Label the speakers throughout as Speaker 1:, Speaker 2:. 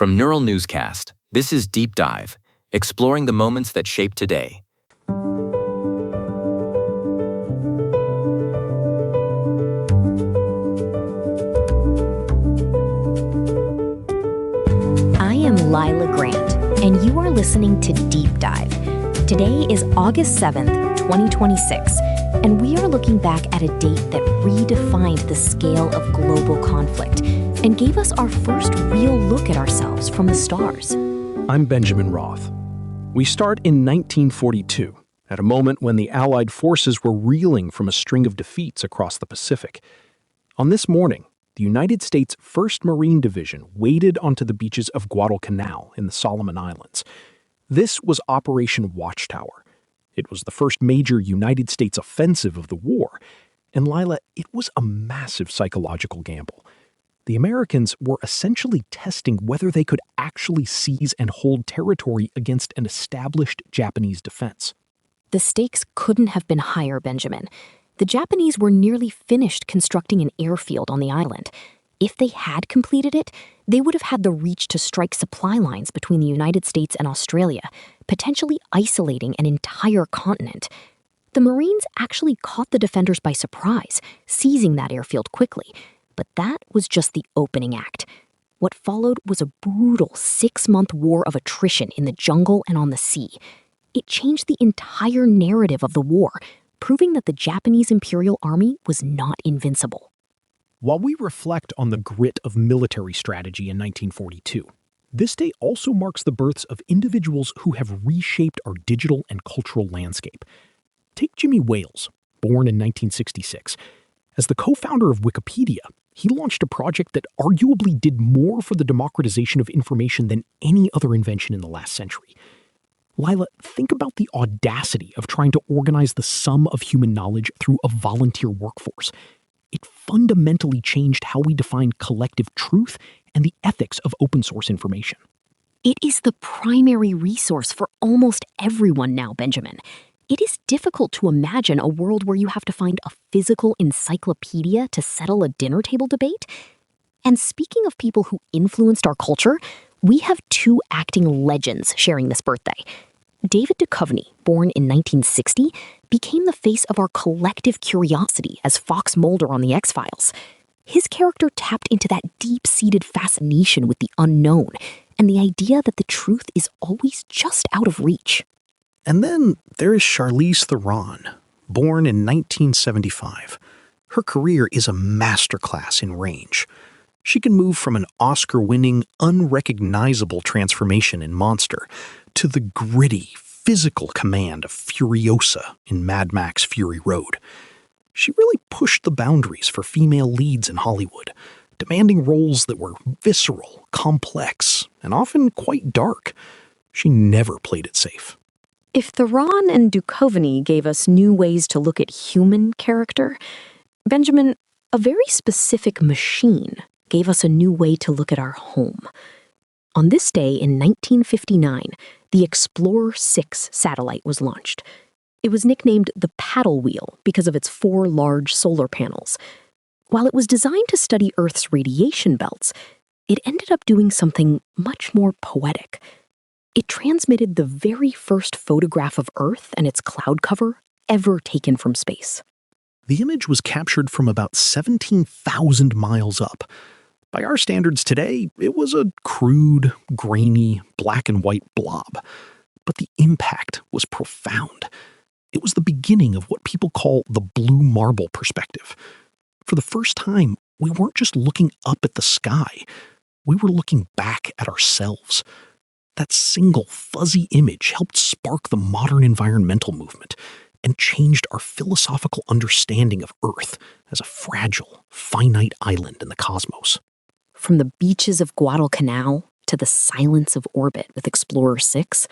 Speaker 1: From Neural Newscast, this is Deep Dive, exploring the moments that shape today.
Speaker 2: I am Lila Grant, and you are listening to Deep Dive. Today is August 7th, 2026, and we are looking back at a date that redefined the scale of global conflict and gave us our first real look at ourselves from the stars.
Speaker 3: I'm Benjamin Roth. We start in 1942, at a moment when the Allied forces were reeling from a string of defeats across the Pacific. On this morning, the United States 1st Marine Division waded onto the beaches of Guadalcanal in the Solomon Islands. This was Operation Watchtower. It was the first major United States offensive of the war. And Lila, it was a massive psychological gamble. The Americans were essentially testing whether they could actually seize and hold territory against an established Japanese defense.
Speaker 2: The stakes couldn't have been higher, Benjamin. The Japanese were nearly finished constructing an airfield on the island. If they had completed it, they would have had the reach to strike supply lines between the United States and Australia, potentially isolating an entire continent. The Marines actually caught the defenders by surprise, seizing that airfield quickly. But that was just the opening act. What followed was a brutal 6-month war of attrition in the jungle and on the sea. It changed the entire narrative of the war, proving that the Japanese Imperial Army was not invincible.
Speaker 3: While we reflect on the grit of military strategy in 1942, this day also marks the births of individuals who have reshaped our digital and cultural landscape. Take Jimmy Wales, born in 1966. As the co-founder of Wikipedia, he launched a project that arguably did more for the democratization of information than any other invention in the last century. Lila, think about the audacity of trying to organize the sum of human knowledge through a volunteer workforce. It fundamentally changed how we define collective truth and the ethics of open source information.
Speaker 2: It is the primary resource for almost everyone now, Benjamin. It is difficult to imagine a world where you have to find a physical encyclopedia to settle a dinner table debate. And speaking of people who influenced our culture, we have two acting legends sharing this birthday. David Duchovny, born in 1960, became the face of our collective curiosity as Fox Mulder on The X-Files. His character tapped into that deep-seated fascination with the unknown and the idea that the truth is always just out of reach.
Speaker 3: And then there is Charlize Theron, born in 1975. Her career is a masterclass in range. She can move from an Oscar-winning, unrecognizable transformation in Monster to the gritty, physical command of Furiosa in Mad Max Fury Road. She really pushed the boundaries for female leads in Hollywood, demanding roles that were visceral, complex, and often quite dark. She never played it safe.
Speaker 2: If Theron and Duchovny gave us new ways to look at human character, Benjamin, a very specific machine gave us a new way to look at our home. On this day in 1959, the Explorer 6 satellite was launched. It was nicknamed the paddle wheel because of its 4 large solar panels. While it was designed to study Earth's radiation belts, it ended up doing something much more poetic. It transmitted the very first photograph of Earth and its cloud cover ever taken from space.
Speaker 3: The image was captured from about 17,000 miles up. By our standards today, it was a crude, grainy, black and white blob. But the impact was profound. It was the beginning of what people call the blue marble perspective. For the first time, we weren't just looking up at the sky. We were looking back at ourselves. That single fuzzy image helped spark the modern environmental movement and changed our philosophical understanding of Earth as a fragile, finite island in the cosmos.
Speaker 2: From the beaches of Guadalcanal to the silence of orbit with Explorer 6,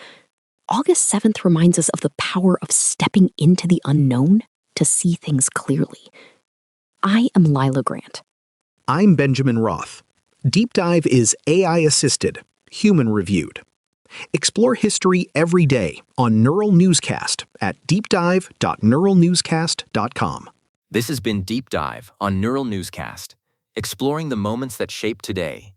Speaker 2: August 7th reminds us of the power of stepping into the unknown to see things clearly. I am Lila Grant.
Speaker 3: I'm Benjamin Roth. Deep Dive is AI-assisted, human-reviewed. Explore history every day on Neural Newscast at deepdive.neuralnewscast.com.
Speaker 1: This has been Deep Dive on Neural Newscast, exploring the moments that shape today.